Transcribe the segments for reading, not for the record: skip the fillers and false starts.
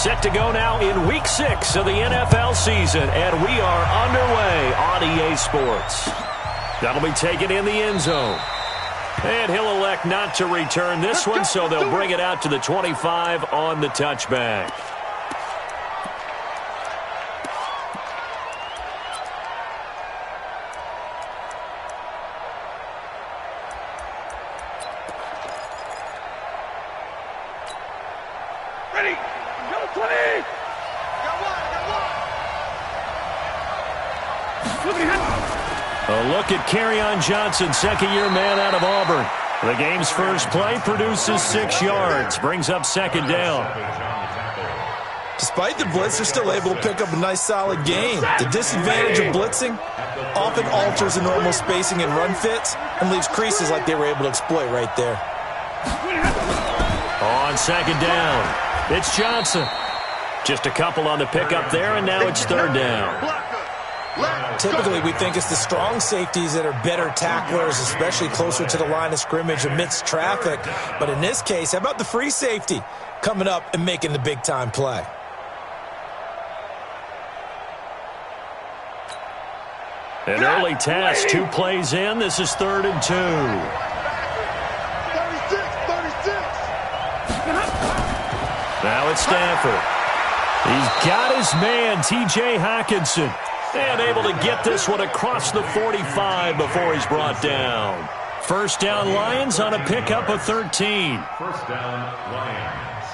Set to go now in Week 6 of the NFL season, and we are underway on EA Sports. That'll be taken in the end zone. And he'll elect not to return this one, so they'll bring it out to the 25 on the touchback. Ready? Go 20! A look at Kerryon Johnson, second-year man out of Auburn. The game's first play produces 6 yards, brings up second down. Despite the blitz, they're still able to pick up a nice, solid gain. The disadvantage of blitzing often alters the normal spacing and run fits and leaves creases like they were able to exploit right there. On second down, it's Johnson. Just a couple on the pickup there, and now it's third down. Typically, we think it's the strong safeties that are better tacklers, especially closer to the line of scrimmage amidst traffic. But in this case, how about the free safety coming up and making the big-time play? An early test, 2 plays in. This is 3rd and 2. 36. Now it's Stafford. He's got his man, T.J. Hockenson. And able to get this one across the 45 before he's brought down. First down, Lions on a pickup of 13. First down, Lions.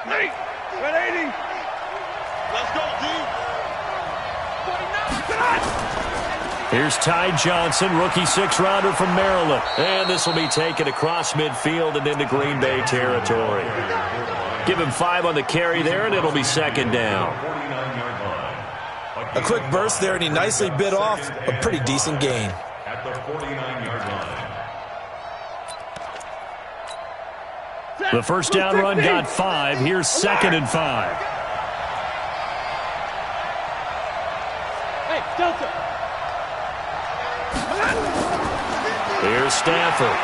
Ready? 180. Let's go, D. Here's Ty Johnson, rookie 6th-rounder from Maryland. And this will be taken across midfield and into Green Bay territory. Give him 5 on the carry there, and it'll be second down. A quick burst there, and he nicely bit off a pretty decent gain. At the 49-yard line. The first down run got 5. Here's 2nd and 5. Hey, Delta. Here's Stafford.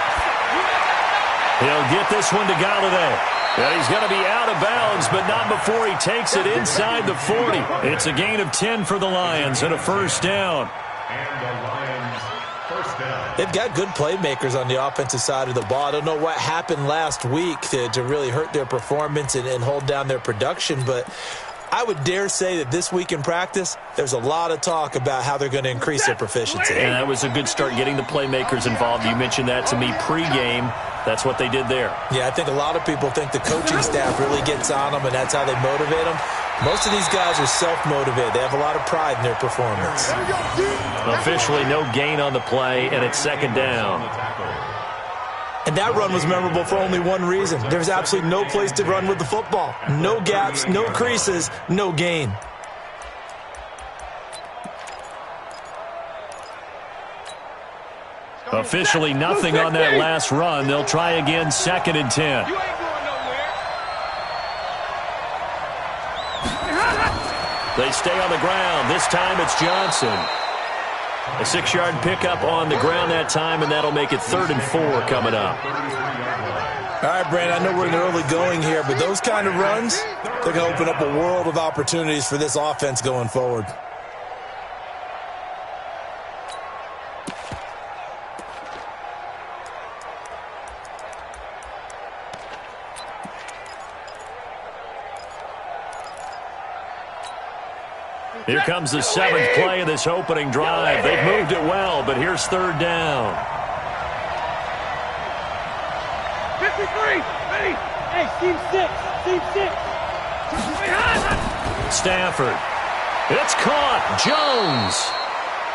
He'll get this one to Galladay. And he's going to be out of bounds, but not before he takes it inside the 40. It's a gain of 10 for the Lions and a first down. And the Lions, first down. They've got good playmakers on the offensive side of the ball. I don't know what happened last week to really hurt their performance and hold down their production, but I would dare say that this week in practice, there's a lot of talk about how they're going to increase their proficiency. And that was a good start getting the playmakers involved. You mentioned that to me pregame. That's what they did there. Yeah, I think a lot of people think the coaching staff really gets on them, and that's how they motivate them. Most of these guys are self-motivated. They have a lot of pride in their performance. Officially no gain on the play, and it's second down. And that run was memorable for only one reason. There's absolutely no place to run with the football. No gaps, no creases, no gain. Officially nothing on that last run. They'll try again, 2nd and 10. You ain't going nowhere. They stay on the ground. This time it's Johnson. A 6-yard pickup on the ground that time, and that'll make it 3rd and 4 coming up. All right, Brandon, I know we're in the early going here, but those kind of runs, they're going to open up a world of opportunities for this offense going forward. Here comes the 7th play of this opening drive. They've moved it well, but here's 3rd down. 53. Ready? Hey, team 6. Team 6. Stafford. It's caught. Jones.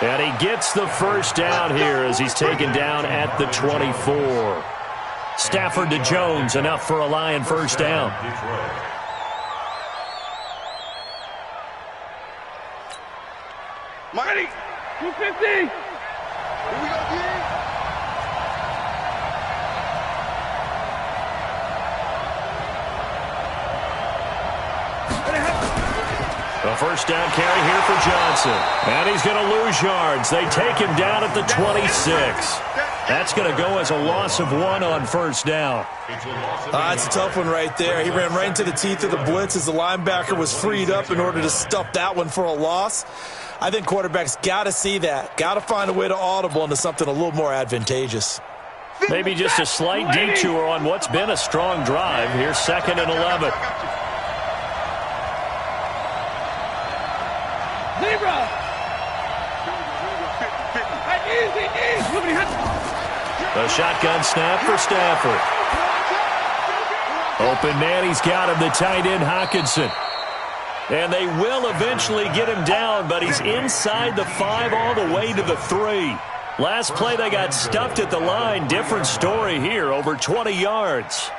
And he gets the first down here as he's taken down at the 24. Stafford to Jones, enough for a Lion first down. Ready? 250. Here we go, D. A first down carry here for Johnson. And he's going to lose yards. They take him down at the 26. That's going to go as a loss of 1 on first down. It's a tough one right there. He ran right into the teeth of the blitz as the linebacker was freed up in order to stuff that one for a loss. I think quarterbacks got to see that. Got to find a way to audible into something a little more advantageous. Maybe just a slight detour on what's been a strong drive. Here's 2nd and 11. Zebra! A shotgun snap for Stafford. Open man, he's got him, the tight end Hockenson. And they will eventually get him down, but he's inside the 5 all the way to the 3. Last play, they got stuffed at the line. Different story here, over 20 yards.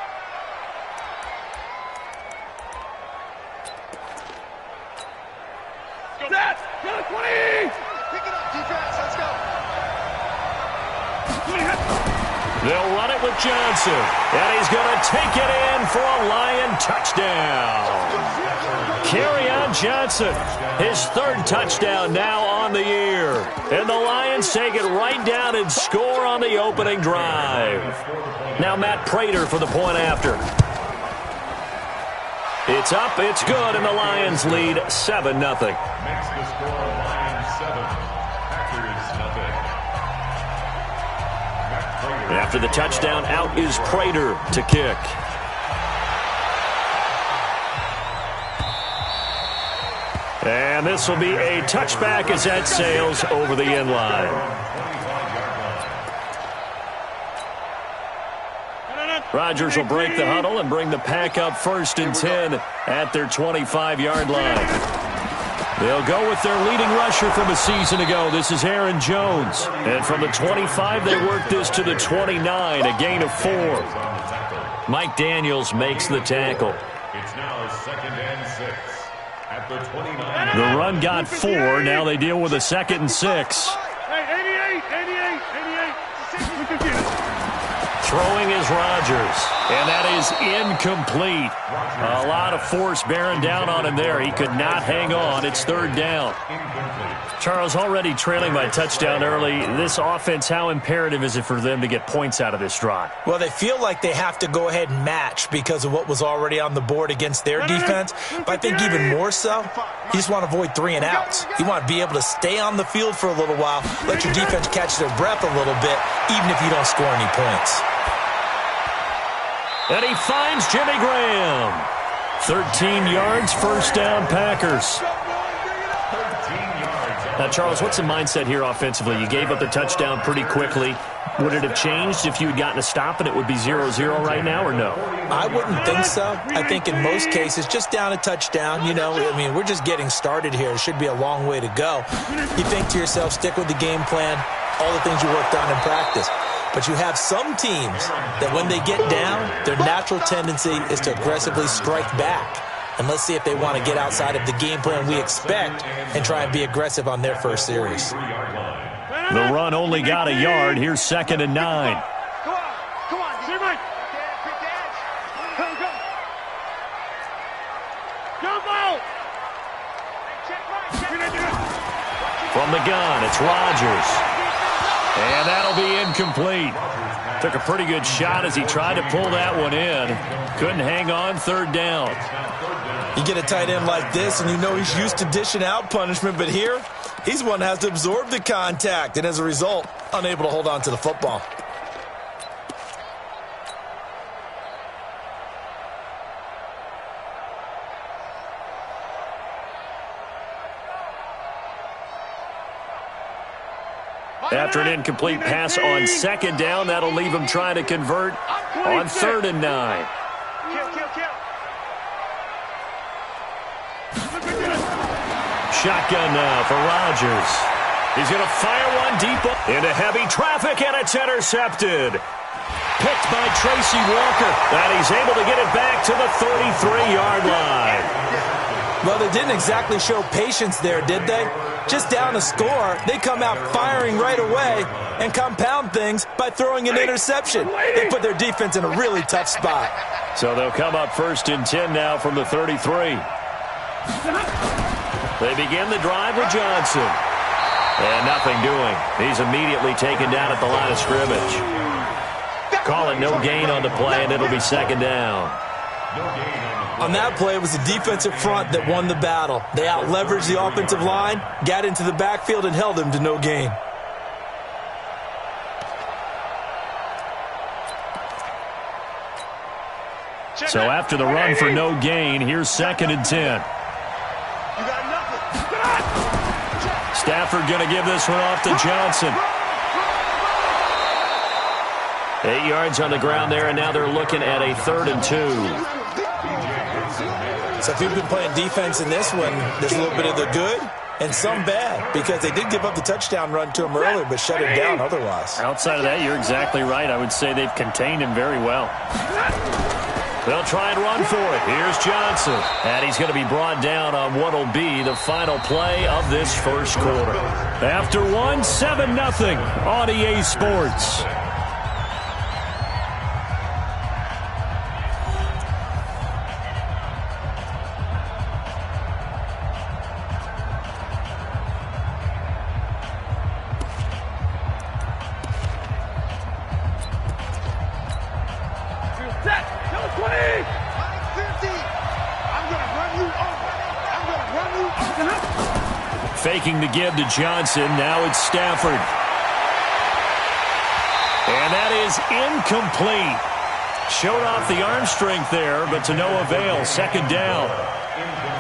Set! Go 20! Pick it up, defense. Let's go. They'll run it with Johnson. And he's going to take it in for a Lion touchdown. Kerryon Johnson, his 3rd touchdown now on the year. And the Lions take it right down and score on the opening drive. Now Matt Prater for the point after. It's up, it's good, and the Lions lead 7-0. Makes the score Lions 7, Packers 0. After the touchdown, out is Prater to kick. And this will be a touchback as that sails over the end line. Rodgers will break the huddle and bring the pack up 1st and 10 at their 25-yard line. They'll go with their leading rusher from a season ago. This is Aaron Jones. And from the 25, they work this to the 29, a gain of 4. Mike Daniels makes the tackle. It's now 2nd and 6 at the 29. The run got 4. Now they deal with a 2nd and 6. Hey, 88. Throwing is Rodgers, and that is incomplete. A lot of force bearing down on him there. He could not hang on. It's 3rd down. Charles, already trailing by touchdown early. This offense, how imperative is it for them to get points out of this drive? Well, they feel like they have to go ahead and match because of what was already on the board against their defense. But I think even more so, you just want to avoid 3 and outs. You want to be able to stay on the field for a little while, let your defense catch their breath a little bit, even if you don't score any points. And he finds Jimmy Graham. 13 yards, 1st down, Packers. Now, Charles, what's the mindset here offensively? You gave up the touchdown pretty quickly. Would it have changed if you had gotten a stop and it would be 0-0 right now, or no? I wouldn't think so. I think in most cases, just down a touchdown, we're just getting started here. It should be a long way to go. You think to yourself, stick with the game plan, all the things you worked on in practice. But you have some teams that when they get down, their natural tendency is to aggressively strike back. And let's see if they want to get outside of the game plan we expect and try and be aggressive on their first series. The run only got a yard. Here's 2nd and 9. Come on, see Mike. Go. Jump out. From the gun, it's Rodgers. And that'll be incomplete. Took a pretty good shot as he tried to pull that one in. Couldn't hang on, 3rd down. You get a tight end like this, and you know he's used to dishing out punishment, but here, he's one that has to absorb the contact, and as a result, unable to hold on to the football. After an incomplete pass on 2nd down, that'll leave him trying to convert on 3rd and 9. Shotgun now for Rodgers. He's going to fire one deep into heavy traffic, and it's intercepted. Picked by Tracy Walker, and he's able to get it back to the 33-yard line. Well, they didn't exactly show patience there, did they? Just down a score, they come out firing right away and compound things by throwing an interception. They put their defense in a really tough spot. So they'll come up 1st and 10 now from the 33. They begin the drive with Johnson. And nothing doing. He's immediately taken down at the line of scrimmage. Call it no gain on the play, and it'll be second down. On that play, it was the defensive front that won the battle. They out-leveraged the offensive line, got into the backfield, and held him to no gain. So after the run for no gain, here's 2nd and 10. Stafford going to give this one off to Johnson. 8 yards on the ground there, and now they're looking at a 3rd and 2. So if you've been playing defense in this one, there's a little bit of the good and some bad, because they did give up the touchdown run to him earlier, but shut him down otherwise. Outside of that, you're exactly right. I would say they've contained him very well. They'll try and run for it. Here's Johnson. And he's going to be brought down on what will be the final play of this first quarter. After one, 7-0 on EA Sports. Faking the give to Johnson. Now it's Stafford. And that is incomplete. Showed off the arm strength there, but to no avail. Second down.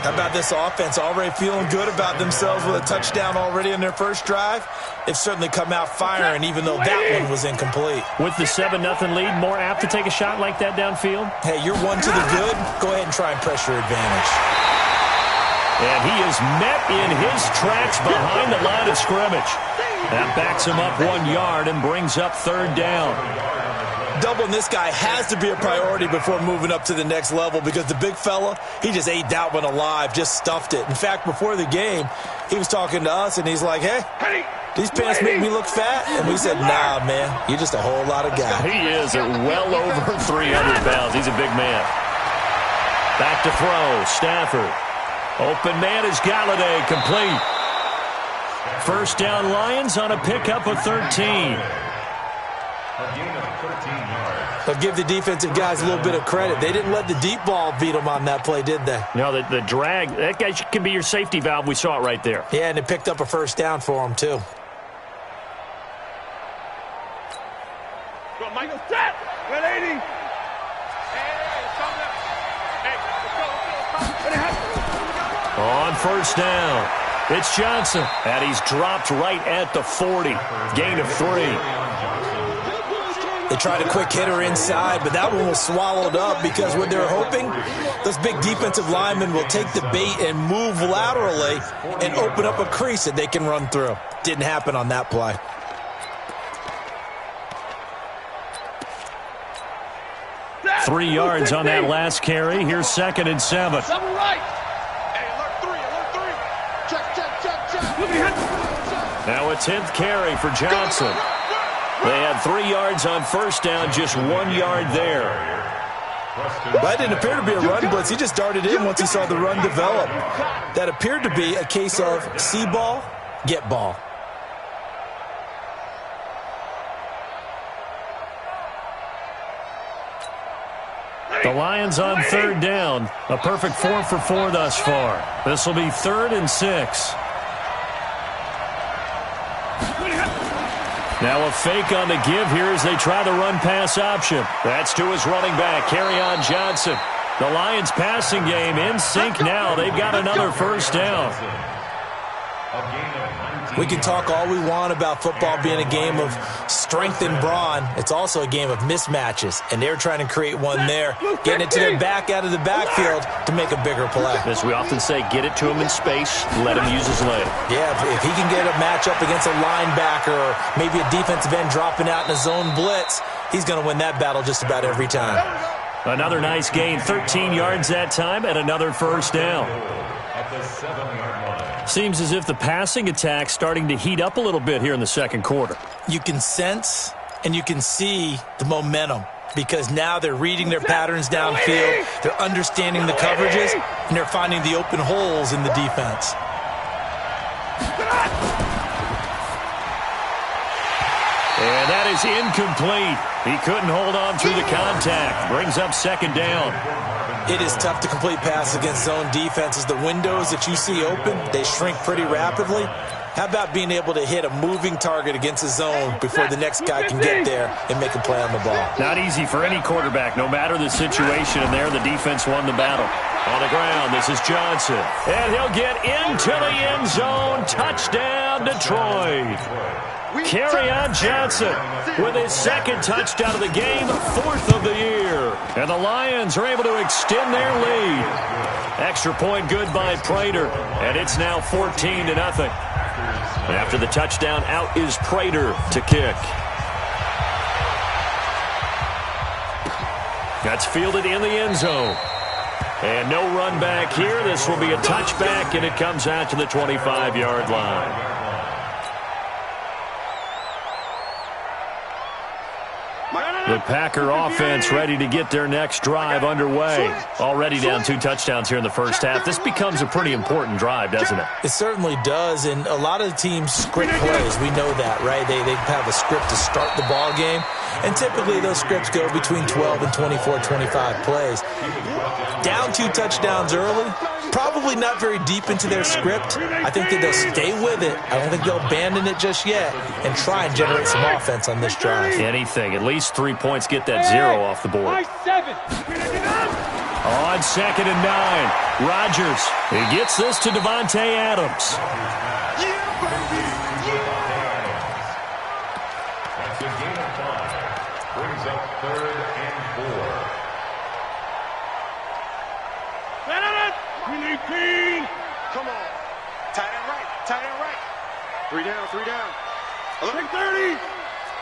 How about this offense already feeling good about themselves with a touchdown already in their first drive? They've certainly come out firing, even though that one was incomplete. With the 7-0 lead, more apt to take a shot like that downfield? Hey, you're one to the good. Go ahead and try and press your advantage. And he is met in his tracks behind the line of scrimmage. That backs him up 1 yard and brings up 3rd down. Doubling this guy has to be a priority before moving up to the next level, because the big fella, he just ate that one alive, just stuffed it. In fact, before the game, he was talking to us, and he's like, hey, these pants make me look fat. And we said, nah, man, you're just a whole lot of guy. He is at well over 300 pounds. He's a big man. Back to throw, Stafford. Open man is Galladay, complete. First down Lions on a pickup of 13. But give the defensive guys a little bit of credit. They didn't let the deep ball beat them on that play, did they? No, the drag, that guy can be your safety valve. We saw it right there. Yeah, and it picked up a first down for him, too. Go, Michael, set! 180! On first down, it's Johnson, and he's dropped right at the 40. Gain of 3. They tried a quick hitter inside, but that one was swallowed up, because what they're hoping, those big defensive linemen will take the bait and move laterally and open up a crease that they can run through. Didn't happen on that play. Set. 3 yards on that last carry. Here's 2nd and 7. Double right. Now a 10th carry for Johnson. They had 3 yards on first down, just 1 yard there. That didn't appear to be a run blitz. He just darted in once he saw the run develop. That appeared to be a case of see ball, get ball. The Lions on 3rd down. A perfect 4 for 4 thus far. This will be 3rd and 6. Now a fake on the give here as they try the run-pass option. That's to his running back, Kerryon Johnson. The Lions' passing game in sync now. They've got another first down. We can talk all we want about football being a game of strength and brawn. It's also a game of mismatches, and they're trying to create one there, getting it to their back out of the backfield to make a bigger play. As we often say, get it to him in space, let him use his leg. Yeah, if he can get a matchup against a linebacker or maybe a defensive end dropping out in a zone blitz, he's going to win that battle just about every time. Another nice gain, 13 yards that time, and another first down. At the 7-yard line. Seems as if the passing attack's starting to heat up a little bit here in the second quarter. You can sense and you can see the momentum, because now they're reading their patterns downfield, they're understanding the coverages, and they're finding the open holes in the defense. And that is incomplete. He couldn't hold on through the contact. Brings up second down. It is tough to complete passes against zone defenses. The windows that you see open, they shrink pretty rapidly. How about being able to hit a moving target against a zone before the next guy can get there and make a play on the ball? Not easy for any quarterback, no matter the situation. And there, the defense won the battle. On the ground, this is Johnson. And he'll get into the end zone. Touchdown, Detroit. Kerryon Johnson with his second touchdown of the game, fourth of the year. And the Lions are able to extend their lead. Extra point good by Prater, and it's now 14-0. After the touchdown, out is Prater to kick. That's fielded in the end zone. And no run back here. This will be a touchback, and it comes out to the 25-yard line. The Packer offense ready to get their next drive underway. Already down 2 touchdowns here in the first half. This becomes a pretty important drive, doesn't it? It certainly does, and a lot of the teams script plays. We know that, right? They have a script to start the ball game, and typically those scripts go between 12 and 24, 25 plays. Down 2 touchdowns early, probably not very deep into their script. I think that they'll stay with it. I don't think they'll abandon it just yet and try and generate some offense on this drive. Anything. At least 3 points, get that 0 off the board. On 2nd and 9, Rodgers. He gets this to Davante Adams. That's a gain of 5. Brings up 3rd and 4. Come on. Tight end right. Tight end right. 3 down, 3 down. Alert 30.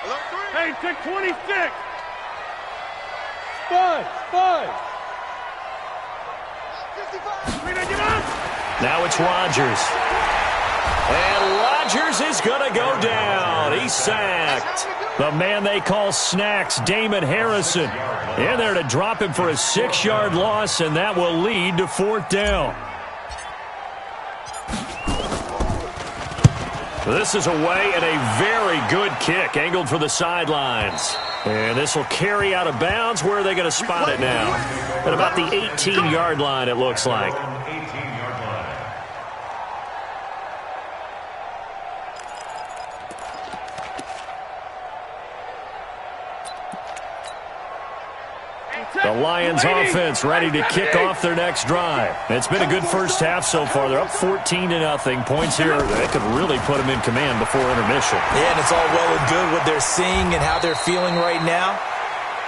Alert 3. Hey, check 26. 5. 55. Now it's Rodgers. And Rodgers is going to go down. He's sacked. The man they call Snacks, Damon Harrison, in there to drop him for a 6-yard loss, and that will lead to 4th down. This is away and a very good kick, angled for the sidelines. And this will carry out of bounds. Where are they going to spot it now? At about the 18-yard line, it looks like. The Lions offense ready to kick off their next drive. It's been a good first half so far. They're up 14-0. Points here that could really put them in command before intermission. Yeah, and it's all well and good what they're seeing and how they're feeling right now.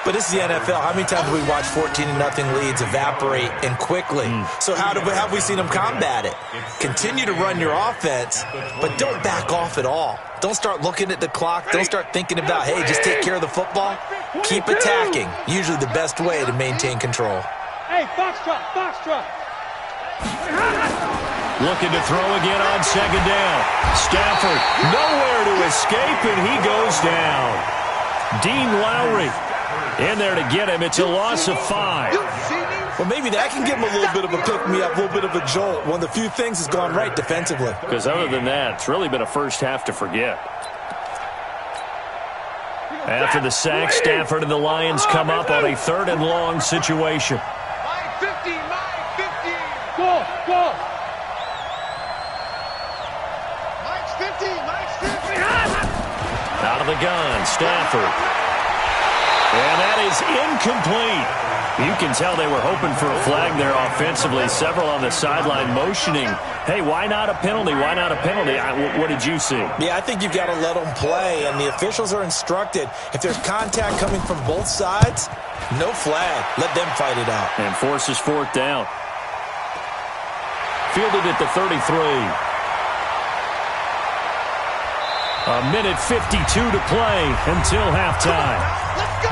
But this is the NFL. How many times have we watched 14-0 leads evaporate and quickly? So how have we seen them combat it? Continue to run your offense, but don't back off at all. Don't start looking at the clock. Don't start thinking about, hey, just take care of the football. Keep attacking. Usually the best way to maintain control. Hey, Foxtrot. Looking to throw again on 2nd down. Stafford nowhere to escape, and he goes down. Dean Lowry in there to get him. It's a loss of 5. Well, maybe that can give him a little bit of a pick-me-up, a little bit of a jolt. One of the few things has gone right defensively. Because other than that, it's really been a first half to forget. After the sack, Stafford and the Lions come up on a 3rd and long situation. Line 50. Go. Mike's 50. Out of the gun, Stafford. And that is incomplete. You can tell they were hoping for a flag there offensively. Several on the sideline motioning, hey, why not a penalty? Why not a penalty? What did you see? Yeah, I think you've got to let them play, and the officials are instructed. If there's contact coming from both sides, no flag. Let them fight it out. And forces 4th down. Fielded at the 33. A minute 52 to play until halftime. Let's go.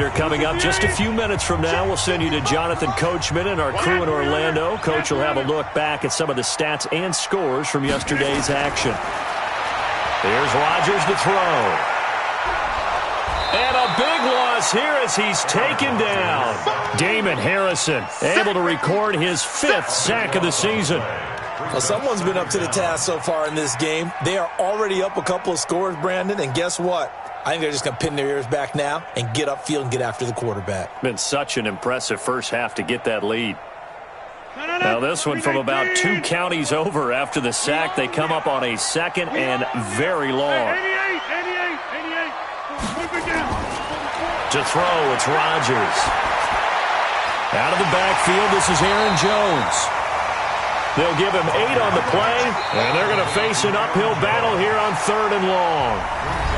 reminder coming up just a few minutes from now. We'll send you to Jonathan Coachman and our crew in Orlando. Coach will have a look back at some of the stats and scores from yesterday's action. Here's Rodgers to throw. And a big loss here as he's taken down. Damon Harrison able to record his 5th sack of the season. Well, someone's been up to the task so far in this game. They are already up a couple of scores, Brandon, and guess what? I think they're just going to pin their ears back now and get upfield and get after the quarterback. Been such an impressive first half to get that lead. Now this one from about 2 counties over after the sack. They come up on a 2nd and very long. 88. To throw, it's Rodgers. Out of the backfield, this is Aaron Jones. They'll give him 8 on the play, and they're going to face an uphill battle here on 3rd and long.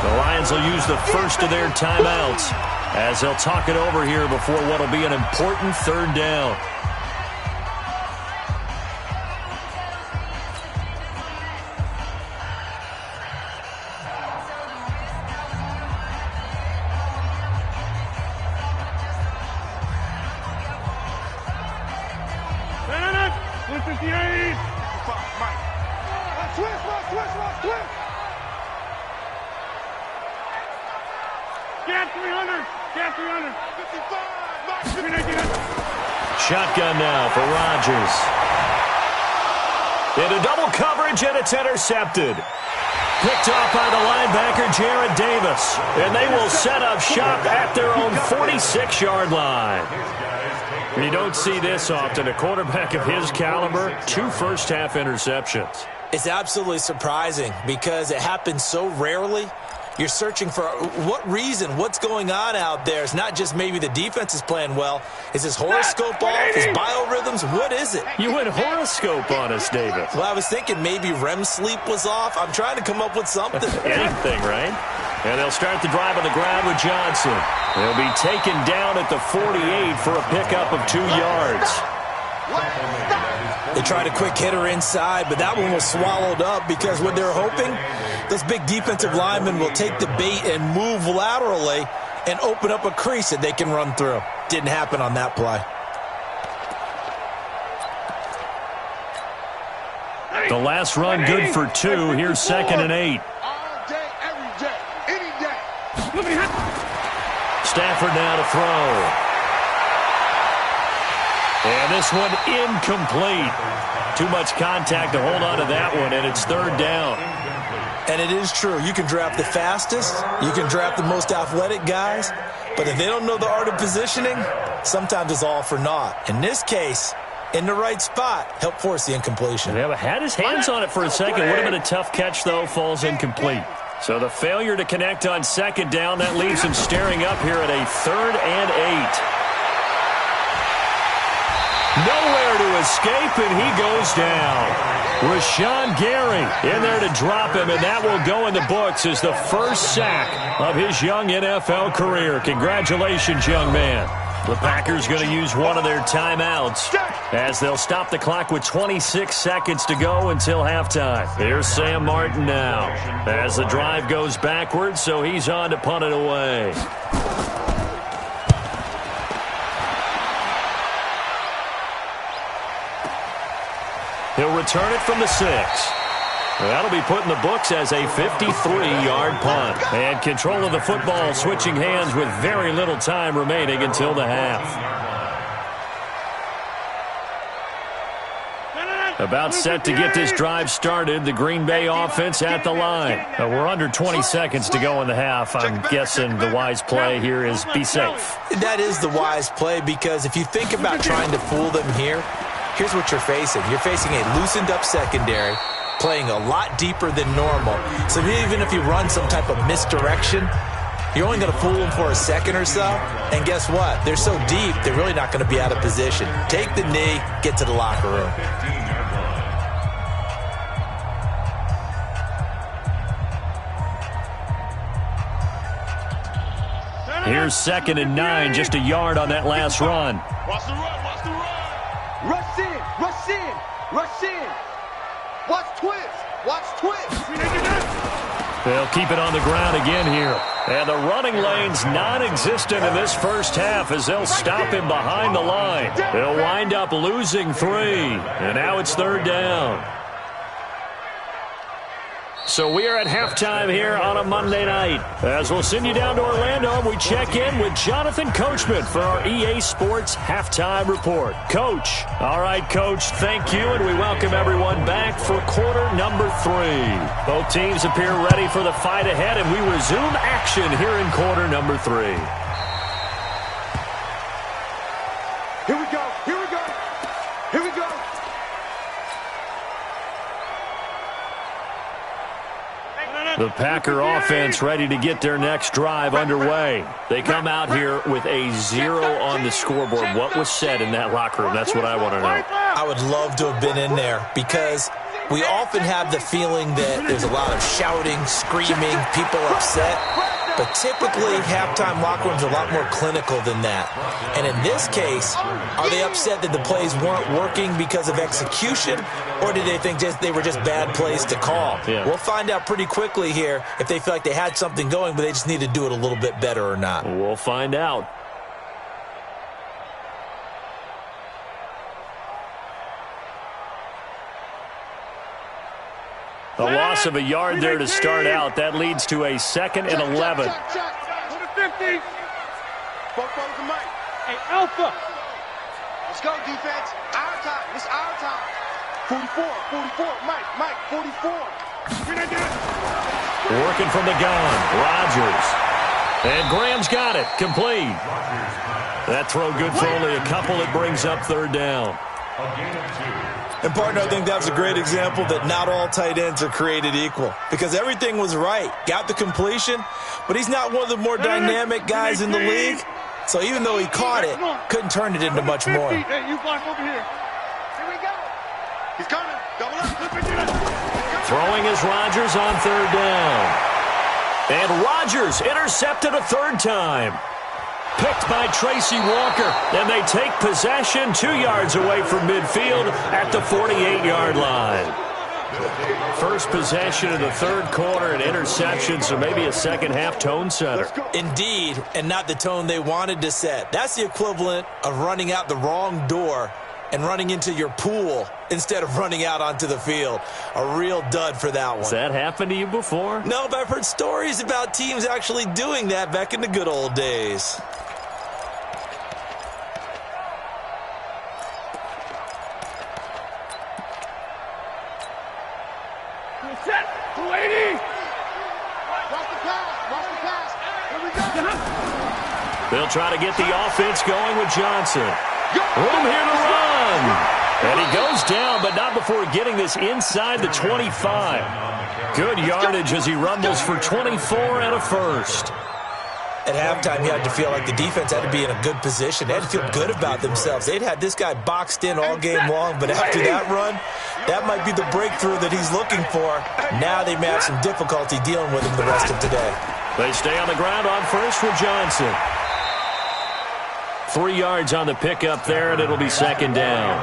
The Lions will use the first of their timeouts as they'll talk it over here before what will be an important 3rd down. Shotgun now for Rodgers. Into double coverage, and it's intercepted. Picked off by the linebacker, Jared Davis. And they will set up shop at their own 46-yard line. You don't see this often. A quarterback of his caliber, 2 first-half interceptions. It's absolutely surprising because it happens so rarely. You're searching for what reason, what's going on out there. It's not just maybe the defense is playing well. Is his horoscope off? His biorhythms? What is it? You went horoscope on us, David. Well, I was thinking maybe REM sleep was off. I'm trying to come up with something. Anything, right? And they'll start the drive on the ground with Johnson. They'll be taken down at the 48 for a pickup of 2 yards. They tried a quick hitter inside, but that one was swallowed up because what they're hoping, those big defensive linemen will take the bait and move laterally and open up a crease that they can run through. Didn't happen on that play. The last run good for 2. Here's 2nd and 8. All day, every day, any day. Stafford now to throw. And this one incomplete. Too much contact to hold on to that one, and it's 3rd down. And it is true. You can draft the fastest. You can draft the most athletic guys. But if they don't know the art of positioning, sometimes it's all for naught. In this case, in the right spot, help force the incompletion. Yeah, but had his hands on it for a second. Would have been a tough catch, though. Falls incomplete. So the failure to connect on 2nd down, that leaves him staring up here at a 3rd and 8. Nowhere to escape, and he goes down. Rashawn Gary in there to drop him, and that will go in the books as the first sack of his young NFL career. Congratulations, young man. The Packers going to use one of their timeouts as they'll stop the clock with 26 seconds to go until halftime. Here's Sam Martin now as the drive goes backwards, so he's on to punt it away. He'll return it from the 6. That'll be put in the books as a 53-yard punt. And control of the football switching hands with very little time remaining until the half. About set to get this drive started. The Green Bay offense at the line. We're under 20 seconds to go in the half. I'm guessing the wise play here is be safe. That is the wise play because if you think about trying to fool them here, here's what you're facing. You're facing a loosened-up secondary, playing a lot deeper than normal. So even if you run some type of misdirection, you're only going to fool them for a second or so. And guess what? They're so deep, they're really not going to be out of position. Take the knee, get to the locker room. Here's 2nd and 9, just a yard on that last run. Watch the run, watch the run. Rush in, rush in, rush in. Watch twist, watch twist. They'll keep it on the ground again here. And the running lane's non-existent in this first half as they'll stop him behind the line. He'll wind up losing 3. And now it's 3rd down. So we are at halftime here on a Monday night. As we'll send you down to Orlando, and we check in with Jonathan Coachman for our EA Sports Halftime Report. Coach. All right, Coach, thank you, and we welcome everyone back for quarter number 3. Both teams appear ready for the fight ahead, and we resume action here in quarter number 3. Here we go. Here we go. Here we go. The Packer offense ready to get their next drive underway. They come out here with a 0 on the scoreboard. What was said in that locker room? That's what I want to know. I would love to have been in there because we often have the feeling that there's a lot of shouting, screaming, people upset. But typically, halftime locker rooms are a lot more clinical than that. And in this case, are they upset that the plays weren't working because of execution, or did they think they were just bad plays to call? Yeah. We'll find out pretty quickly here if they feel like they had something going, but they just need to do it a little bit better or not. We'll find out. A loss of a yard there to start out. That leads to a 2nd and 11. Check. To the 50. Both brothers and Mike. Hey, Alpha. Let's go, defense. Our time. It's our time. 44. Mike, 44. Working from the gun. Rodgers. And Graham's got it. Complete. That throw good for only a couple. It brings up 3rd down. And, partner, I think that was a great example that not all tight ends are created equal because everything was right. Got the completion, but he's not one of the more dynamic guys in the league. So even though he caught it, couldn't turn it into much more. Hey, you block over here. Here we go. He's coming. Double up. Throwing is Rodgers on 3rd down. And Rodgers intercepted a 3rd time. Picked by Tracy Walker. Then they take possession 2 yards away from midfield at the 48-yard line. First possession of the 3rd quarter, an interception, so maybe a second-half tone setter. Indeed, and not the tone they wanted to set. That's the equivalent of running out the wrong door and running into your pool instead of running out onto the field. A real dud for that one. Has that happened to you before? No, but I've heard stories about teams actually doing that back in the good old days. Set. 280. Watch the pass. Here we go. They'll try to get the offense going with Johnson. Room here to run. And he goes down, but not before getting this inside the 25. Good yardage as he rumbles for 24 and a first. At halftime, you had to feel like the defense had to be in a good position. They had to feel good about themselves. They'd had this guy boxed in all game long, but after that run, that might be the breakthrough that he's looking for. Now they may have some difficulty dealing with him the rest of today. They stay on the ground on first with Johnson. 3 yards on the pickup there, and it'll be 2nd down.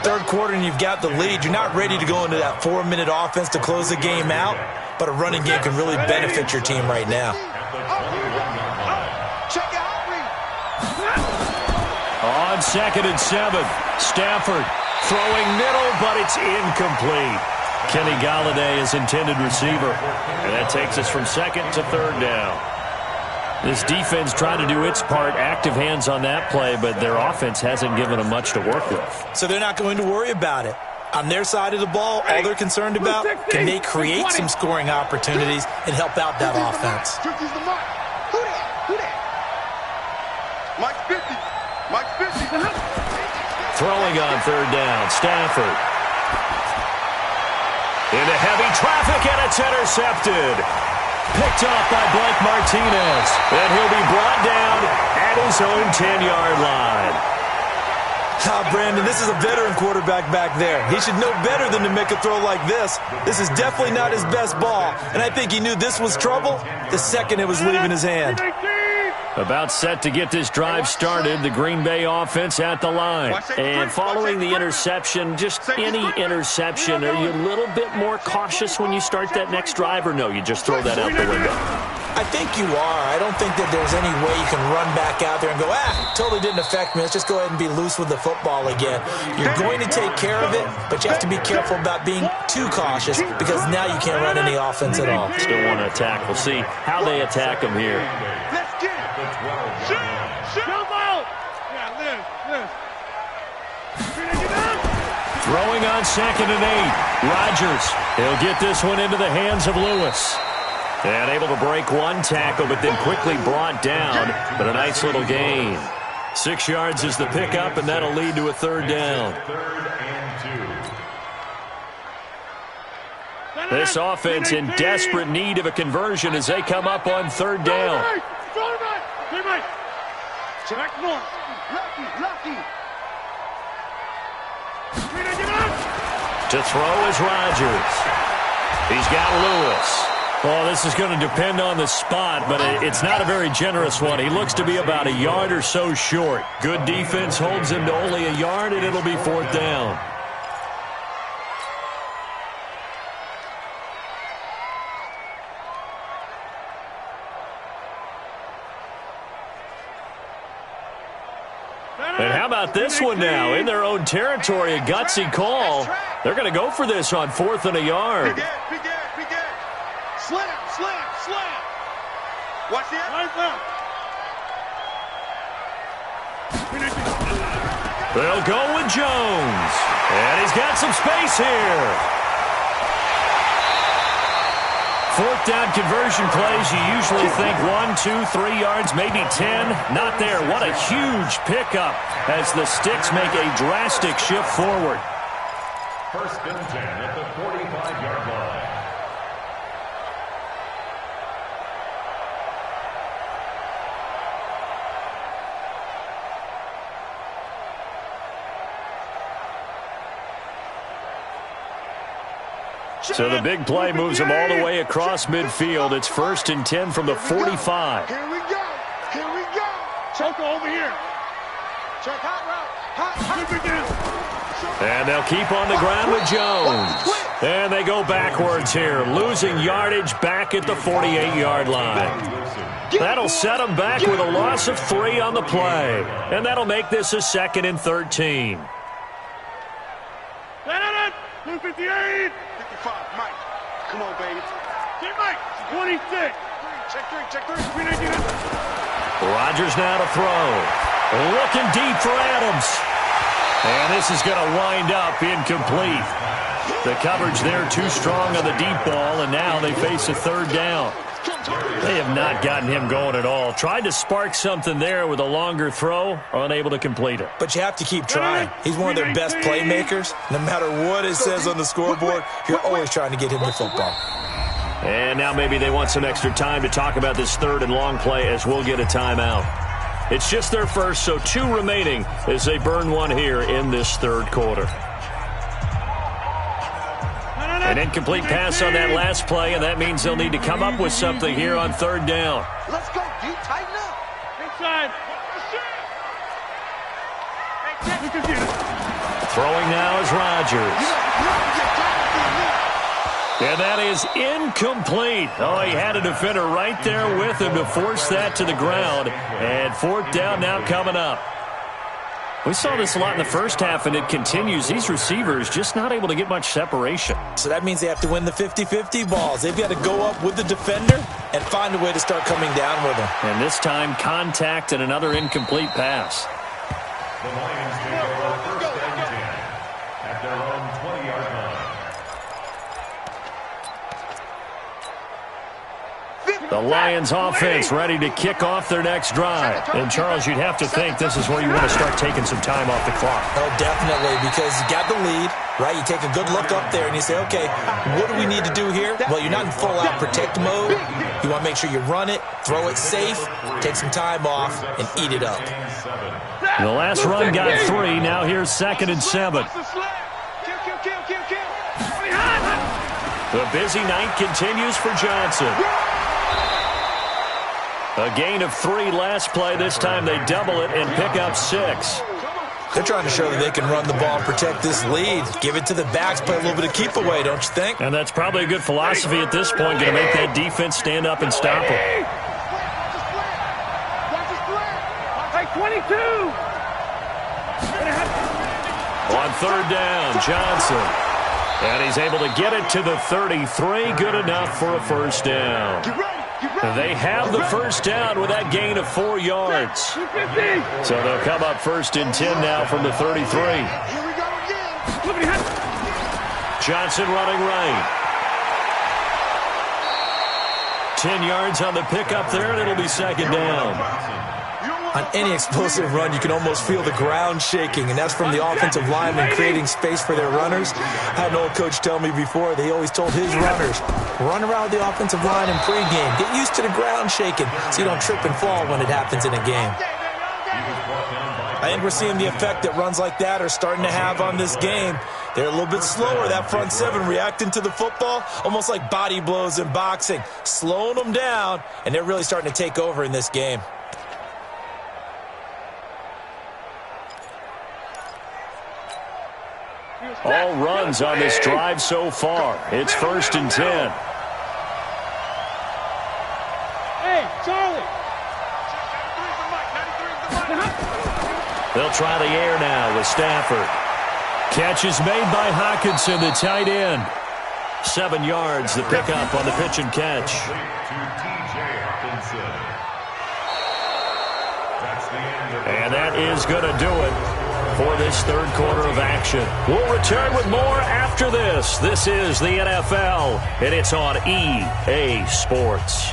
3rd quarter, and you've got the lead. You're not ready to go into that 4-minute offense to close the game out, but a running game can really benefit your team right now. On 2nd and 7, Stafford throwing middle, but it's incomplete. Kenny Golladay is intended receiver. And that takes us from 2nd to 3rd down. This defense trying to do its part, active hands on that play, but their offense hasn't given them much to work with. So they're not going to worry about it. On their side of the ball, all they're concerned about, can they create some scoring opportunities and help out that offense? Who that? Mike 50. Throwing on 3rd down, Stafford. Into heavy traffic, and it's intercepted. Picked off by Blake Martinez. And he'll be brought down at his own 10-yard line. Brandon, this is a veteran quarterback back there. He should know better than to make a throw like this. This is definitely not his best ball, and I think he knew this was trouble the second it was leaving his hand. About set to get this drive started, the Green Bay offense at the line. And following the interception, just any interception, are you a little bit more cautious when you start that next drive, or no, you just throw that out the window? I think you are. I don't think that there's any way you can run back out there and go, totally didn't affect me. Let's just go ahead and be loose with the football again. You're going to take care of it, but you have to be careful about being too cautious because now you can't run any offense at all. Still want to attack. We'll see how they attack him here. Let's get it. Shoot. Jump out. Yeah, live. Throwing on 2nd and 8. Rodgers. He'll get this one into the hands of Lewis. And able to break one tackle, but then quickly brought down. But a nice little gain. 6 yards is the pickup, and that'll lead to a 3rd down. 3rd and 2. This offense in desperate need of a conversion as they come up on 3rd down. To throw is Rodgers. He's got Lewis. Well, this is going to depend on the spot, but it's not a very generous one. He looks to be about a yard or so short. Good defense holds him to only a yard, and it'll be 4th down. And how about this one now? In their own territory, a gutsy call. They're going to go for this on 4th and a yard. Big Ed. Slam. Watch the right left. They'll go with Jones. And he's got some space here. 4th down conversion plays, you usually think 1, 2, 3 yards, maybe 10. Not there. What a huge pickup as the Sticks make a drastic shift forward. 1st and 10 at the 45-yard line. So the big play moves them all the way across midfield. It's 1st and 10 from the 45. Here we go. Choke over here. Check hot route. And they'll keep on the ground with Jones. And they go backwards here, losing yardage back at the 48-yard line. That'll set them back with a loss of 3 on the play. And that'll make this a 2nd and 13. 258. 55, Mike. Come on, baby. Get Mike. 26. Check three. Rodgers now to throw. Looking deep for Adams. And this is going to wind up incomplete. The coverage there too strong on the deep ball, and now they face a 3rd down. They have not gotten him going at all. Tried to spark something there with a longer throw, unable to complete it. But you have to keep trying. He's one of their best playmakers. No matter what it says on the scoreboard, you're always trying to get him the football. And now maybe they want some extra time to talk about this 3rd and long play as we'll get a timeout. It's just their first, so 2 remaining as they burn one here in this 3rd quarter. An incomplete pass on that last play, and that means they'll need to come up with something here on 3rd down. Let's go, D. Tighten up. Inside. Throwing now is Rodgers. And that is incomplete. Oh, he had a defender right there with him to force that to the ground. And 4th down now coming up. We saw this a lot in the first half, and it continues. These receivers just not able to get much separation. So that means they have to win the 50-50 balls. They've got to go up with the defender and find a way to start coming down with him. And this time, contact and another incomplete pass. The Lions take over 1st and 10 at their own 20-yard line. The Lions offense ready to kick off their next drive. And, Charles, you'd have to think this is where you want to start taking some time off the clock. Oh, definitely, because you got the lead, right? You take a good look up there and you say, okay, what do we need to do here? Well, you're not in full-out protect mode. You want to make sure you run it, throw it safe, take some time off, and eat it up. The last run got 3. Now here's 2nd and 7. The busy night continues for Johnson. A gain of 3 last play. This time they double it and pick up 6. They're trying to show that they can run the ball and protect this lead. Give it to the backs, play a little bit of keep away, don't you think? And that's probably a good philosophy at this point, going to make that defense stand up and stop them. Take 22. On third down, Johnson. And he's able to get it to the 33. Good enough for a first down. They have the first down with that gain of 4 yards. So they'll come up first and 10 now from the 33. Here we go again. Johnson running right. 10 yards on the pickup there, and it'll be second down. On any explosive run, you can almost feel the ground shaking, and that's from the offensive linemen creating space for their runners. I had an old coach tell me before, they always told his runners, run around the offensive line in pregame. Get used to the ground shaking so you don't trip and fall when it happens in a game. I think we're seeing the effect that runs like that are starting to have on this game. They're a little bit slower, that front seven, reacting to the football, almost like body blows in boxing, slowing them down, and they're really starting to take over in this game. All runs on this drive so far. It's first and 10. Hey, Charlie. They'll try the air now with Stafford. Catch is made by Hockenson, the tight end. 7 yards, the pickup on the pitch and catch. And that is going to do it for this third quarter of action. We'll return with more after this. This is the NFL, and it's on EA Sports.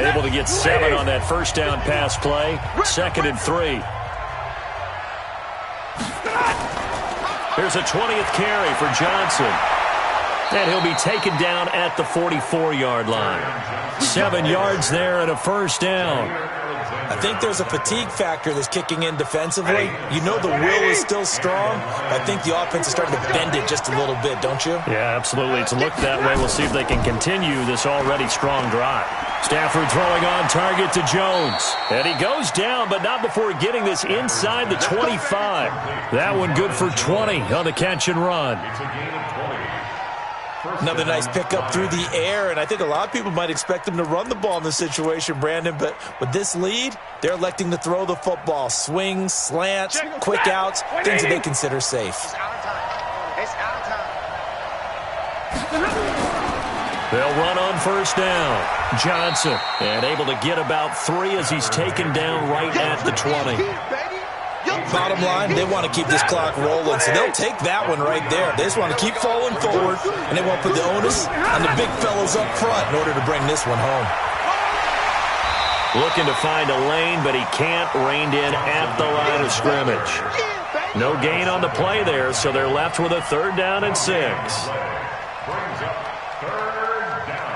Able to get 7 on that first down pass play. Second and 3. Here's a 20th carry for Johnson. And he'll be taken down at the 44-yard line. 7 yards there and a first down. I think there's a fatigue factor that's kicking in defensively. You know the will is still strong. I think the offense is starting to bend it just a little bit, don't you? Yeah, absolutely. It's looked that way. We'll see if they can continue this already strong drive. Stafford throwing on target to Jones. And he goes down, but not before getting this inside the 25. That one good for 20 on the catch and run. Another nice pickup through the air, and I think a lot of people might expect them to run the ball in this situation, Brandon, but with this lead, they're electing to throw the football. Swings, slants, quick outs, things that they consider safe. It's our time. They'll run on first down. Johnson, and able to get about 3 as he's taken down right at the 20. Bottom line, they want to keep this clock rolling, so they'll take that one right there. They just want to keep falling forward, and they want to put the onus on the big fellows up front in order to bring this one home. Looking to find a lane, but he can't. Reined in at the line of scrimmage. No gain on the play there, so they're left with a 3rd down and 6. Brings up 3rd down.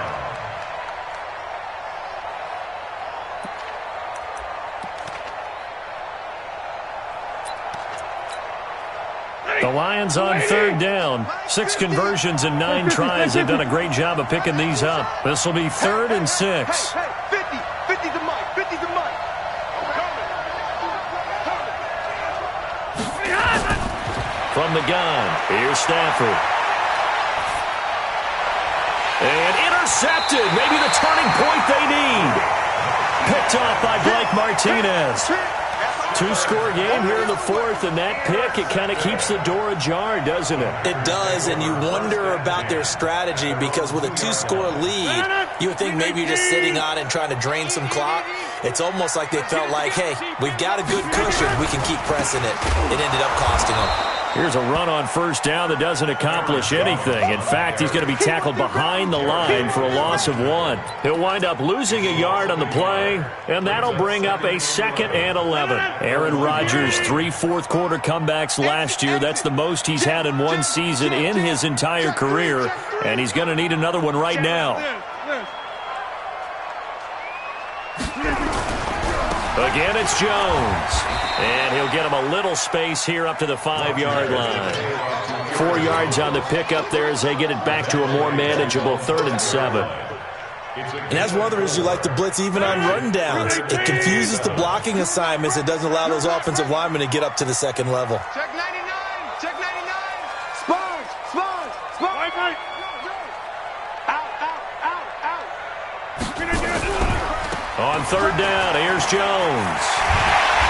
The Lions on 3rd down. 6 conversions and 9 tries. They've done a great job of picking these up. This will be 3rd and 6. Hey, 50 to Mike, 50 to Mike. From the gun, here's Stafford. And intercepted. Maybe the turning point they need. Picked off by Blake Martinez. 2-score game here in the 4th, and that pick, it kind of keeps the door ajar, doesn't it? It does, and you wonder about their strategy because with a 2-score lead, you would think maybe you're just sitting on it and trying to drain some clock. It's almost like they felt like, hey, we've got a good cushion. We can keep pressing it. It ended up costing them. Here's a run on first down that doesn't accomplish anything. In fact, he's going to be tackled behind the line for a loss of 1. He'll wind up losing a yard on the play, and that'll bring up a 2nd and 11. Aaron Rodgers, 3 fourth-quarter comebacks last year. That's the most he's had in one season in his entire career, and he's going to need another one right now. Again, it's Jones. And he'll get him a little space here up to the 5-yard line. 4 yards on the pickup there as they get it back to a more manageable 3rd and 7. And that's one of the reasons you like to blitz even on run downs. It confuses the blocking assignments. It doesn't allow those offensive linemen to get up to the 2nd level. Check 99. Check 99. Sponge. Sponge. Sponge. Right. On 3rd down, here's Jones.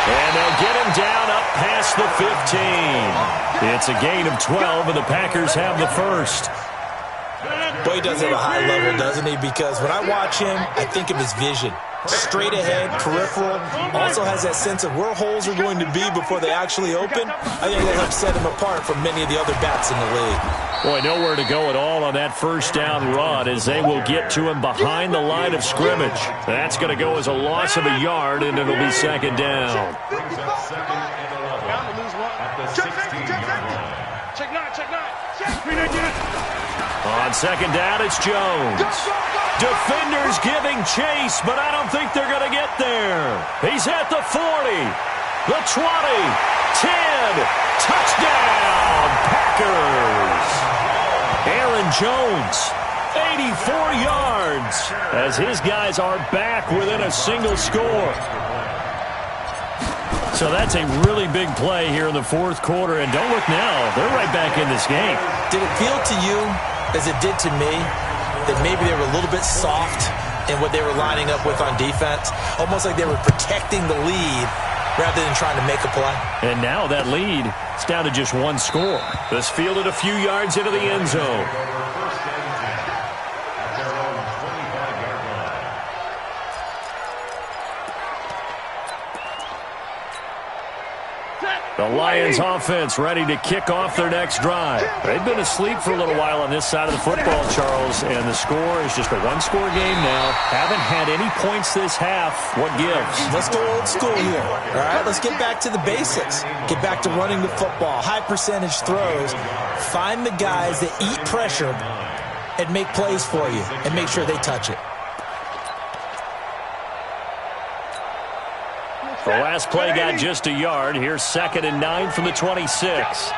And they'll get him down up past the 15. It's a gain of 12, and the Packers have the first. Boy, he does it at a high level, doesn't he? Because when I watch him, I think of his vision. Straight ahead, peripheral, also has that sense of where holes are going to be before they actually open. I think that helps set him apart from many of the other bats in the league. Boy, nowhere to go at all on that first down run as they will get to him behind the line of scrimmage. That's going to go as a loss of a yard, and it'll be 2nd down. On 2nd down, it's Jones. Defenders giving chase, but I don't think they're going to get there. He's at the 40, the 20, 10, touchdown, Packers. Aaron Jones, 84 yards, as his guys are back within a single score. So that's a really big play here in the 4th quarter, and don't look now, they're right back in this game. Did it feel to you, as it did to me, that maybe they were a little bit soft in what they were lining up with on defense? Almost like they were protecting the lead rather than trying to make a play. And now that lead is down to just 1 score. This fielded a few yards into the end zone. The Lions offense ready to kick off their next drive. They've been asleep for a little while on this side of the football, Charles, and the score is just a 1-score game now. Haven't had any points this half. What gives? Let's go old school here. All right, let's get back to the basics. Get back to running the football, high percentage throws. Find the guys that eat pressure and make plays for you and make sure they touch it. The last play got just a yard. Here's 2nd and 9 from the 26.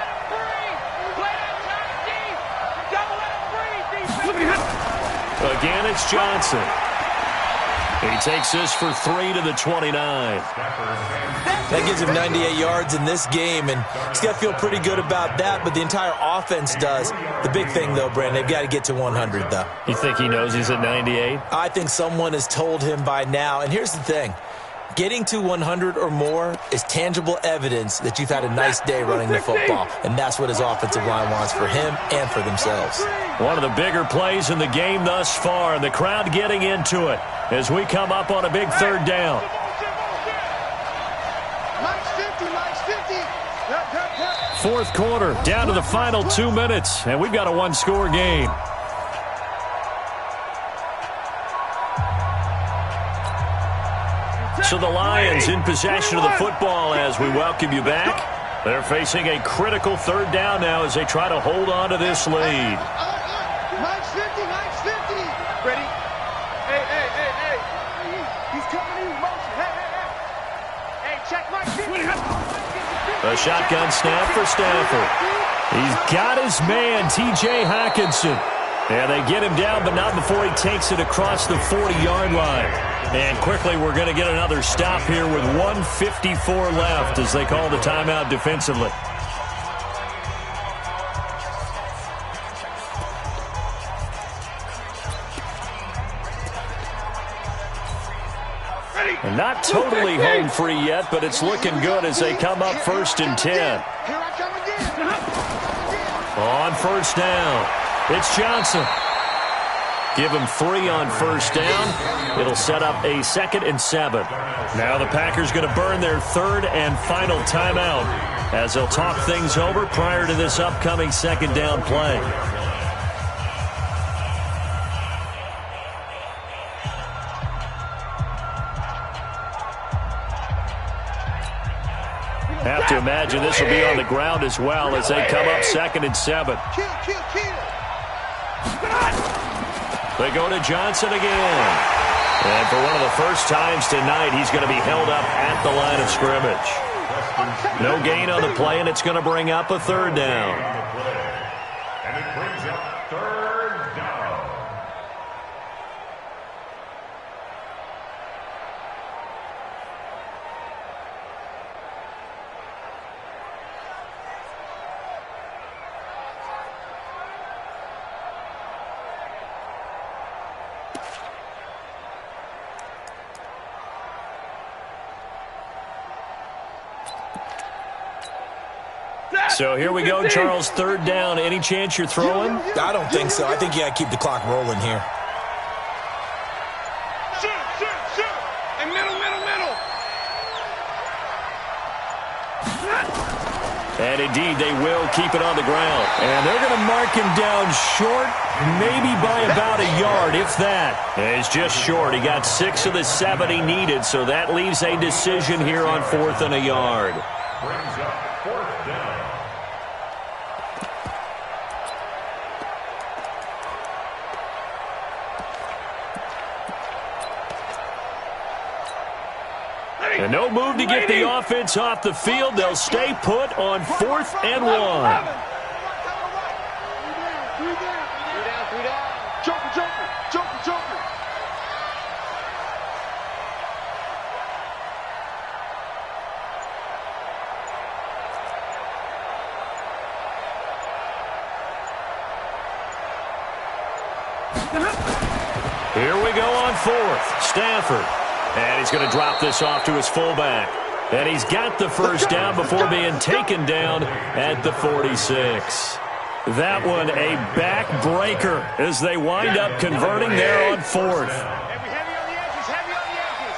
Again, it's Johnson. He takes this for 3 to the 29. That gives him 98 yards in this game, and he's got to feel pretty good about that, but the entire offense does. The big thing, though, Brandon, they've got to get to 100, though. You think he knows he's at 98? I think someone has told him by now, and here's the thing. Getting to 100 or more is tangible evidence that you've had a nice day running the football, and that's what his offensive line wants for him and for themselves. One of the bigger plays in the game thus far, and the crowd getting into it as we come up on a big 3rd down. Fourth quarter, down to the final 2 minutes, and we've got a 1-score game. So the Lions in possession of the football as we welcome you back. They're facing a critical 3rd down now as they try to hold on to this lead. Mike's 50. Ready? Hey. He's coming in motion. Hey, check Mike 50. A shotgun snap for Stafford. He's got his man, T.J. Hockenson. And they get him down, but not before he takes it across the 40-yard line. And quickly, we're going to get another stop here with 1:54 left as they call the timeout defensively. And not totally home free yet, but it's looking good as they come up 1st and 10. On 1st down, it's Johnson. Give him 3 on first down. It'll set up a 2nd and 7. Now the Packers going to burn their 3rd and final timeout as they'll talk things over prior to this upcoming 2nd down play. Have to imagine this will be on the ground as well as they come up 2nd and 7. They go to Johnson again. And for one of the first times tonight, he's going to be held up at the line of scrimmage. No gain on the play, and it's going to bring up a 3rd down. And it brings up 3rd down. So here we go, Charles, 3rd down. Any chance you're throwing? I don't think so. I think you got to keep the clock rolling here. Shoot. And middle. And indeed, they will keep it on the ground. And they're going to mark him down short, maybe by about a yard, if that. It's just short. He got 6 of the 7 he needed, so that leaves a decision here on 4th and a yard. Brings up 4th down. And no move to get the offense off the field. They'll stay put on 4th and 1. Joker. Here we go on 4th. Stafford. And he's going to drop this off to his fullback. And he's got the first down before being taken down at the 46. That one a backbreaker as they wind up converting there on 4th. Heavy on the edges.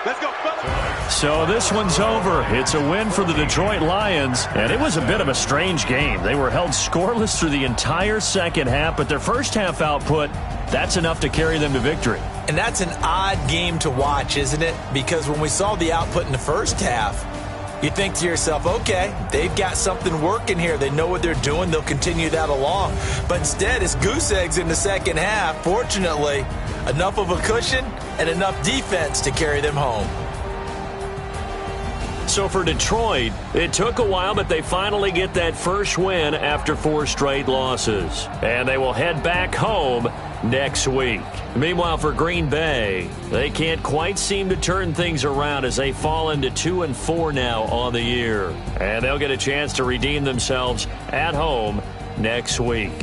Let's go, fellas. So this one's over. It's a win for the Detroit Lions, and it was a bit of a strange game. They were held scoreless through the entire second half, but their first half output, that's enough to carry them to victory. And that's an odd game to watch, isn't it? Because when we saw the output in the first half, you think to yourself, okay, they've got something working here. They know what they're doing. They'll continue that along. But instead, it's goose eggs in the second half. Fortunately, enough of a cushion and enough defense to carry them home. So for Detroit, it took a while, but they finally get that first win after 4 straight losses. And they will head back home next week. Meanwhile, for Green Bay, they can't quite seem to turn things around as they fall into 2-4 now on the year. And they'll get a chance to redeem themselves at home next week.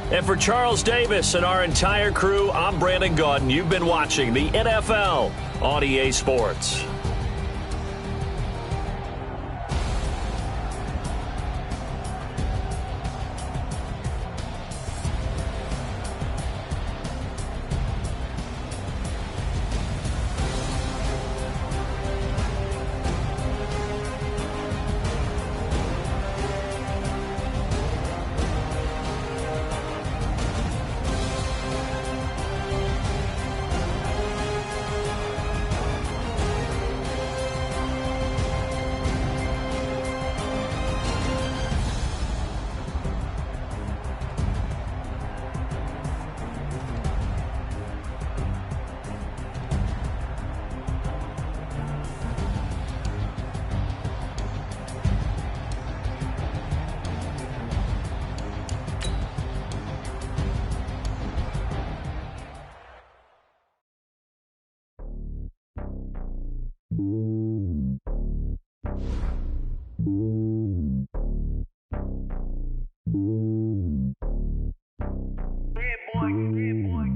And for Charles Davis and our entire crew, I'm Brandon Gaudin. You've been watching the NFL on EA Sports.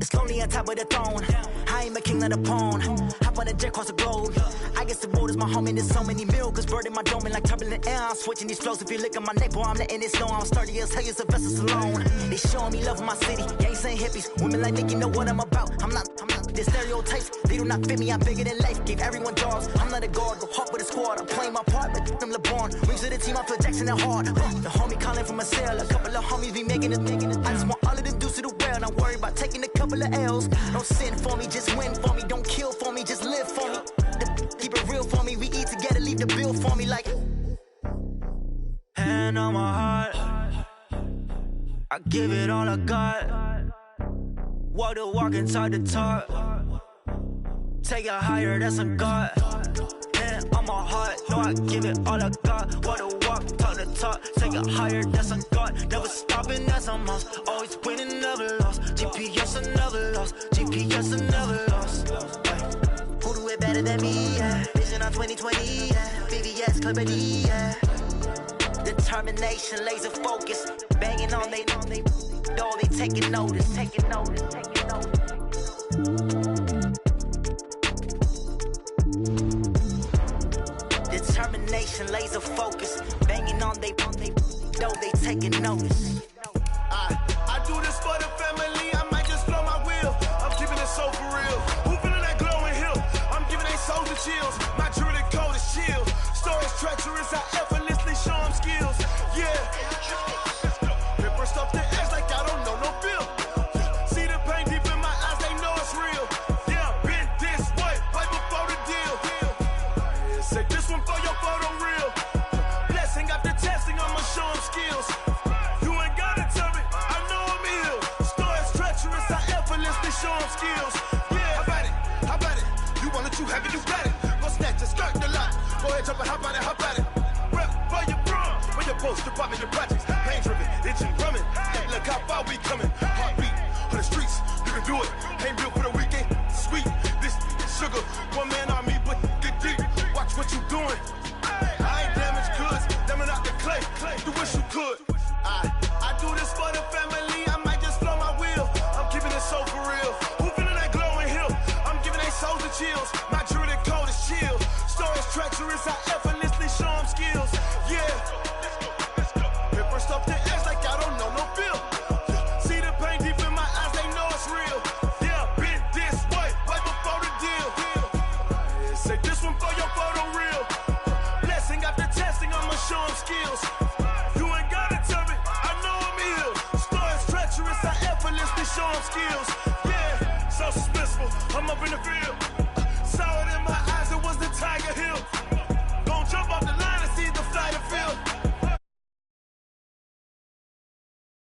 It's lonely on top of the throne. I ain't a king of the pawn. Hop on a jet across the globe. I guess the road is my home and there's so many miracles. Bird in my dome and like turbulent air. I'm switching these flows. If you look at my neck, boy, I'm letting it slow. I'm sturdy as hell, it's a vessel alone. They showing me love in my city. Gang saying hippies. Women like Nicki know what I'm about. I'm not the stereotypes. They do not fit me. I'm bigger than life. Gave everyone jaws. I'm not a guard. Go hard with a squad. I'm playing my part, but I'm LeBron. Rings to the team. I feel Jackson and hard. The homie calling from a cell. A couple of homies be making it. I just want all of them dudes to the well. Not worry about taking a couple of L's. Don't sin for me, just win for me. Don't kill for me, just live for me. Keep it real for me. We eat together, leave the bill for me like. Hand on my heart, I give it all I got. Walk the walk inside the talk. Take it higher, that's a God. Hand on my heart, no, I give it all I got. Walk the walk, talk the talk. Take it higher, that's a God. Never stopping, that's a must. Always winning, never lost. GPS, I never lost. GPS, I never lost. Who do it better than me? Yeah. Vision on 2020. Yeah. VVS, Clarity. Yeah. Determination, laser focus. Banging on they door, they taking notice. Determination, laser focus. Banging on they door, they taking notice. I do this for the family. I might just blow my wheel. I'm keeping it so for real. Who feeling that glowing hill? I'm giving they souls the chills. My jewelry code is chill. Stories treacherous. I effortlessly show them skills. Yeah. Paper stuff the edge like I don't know no feel. See the pain deep in my eyes. They know it's real. Yeah, been this way right before the deal. Say this one for your photo real. Blessing after testing. I'ma show them skills. You ain't gotta tell me. I know I'm ill. Stories treacherous. I effortlessly show them skills. Yeah, how about it? You want it, you have it, you got it. Go snatch it, skirt the lot. Go ahead, jump it, hop on it, hop at it. Rep for your brum, for your post, your pop, your projects. Pain driven, itching, drumming. Look how far we coming. Heartbeat on the streets, you can do it. Ain't built for the weekend, sweet. This sugar, one man on me, but get deep. Watch what you doing. I ain't damaged goods, damn out the clay. You wish you could. I do this for the family. I might just blow my wheel. I'm keeping it so for real. Who feeling that glowing hill? I'm giving they souls the chills. My jewelry code is chill. Stories treacherous. I effortlessly show them skills. Yeah. Paper stuff the edge like I don't know no feel. See the pain deep in my eyes. They know it's real. Yeah, been this way right before the deal. Say this one for your photo real. Blessing after testing. I'ma show them skills. You ain't gotta tell me. I know I'm ill. Stories treacherous. I effortlessly show them skills. Yeah, so suspenseful. I'm up in the field.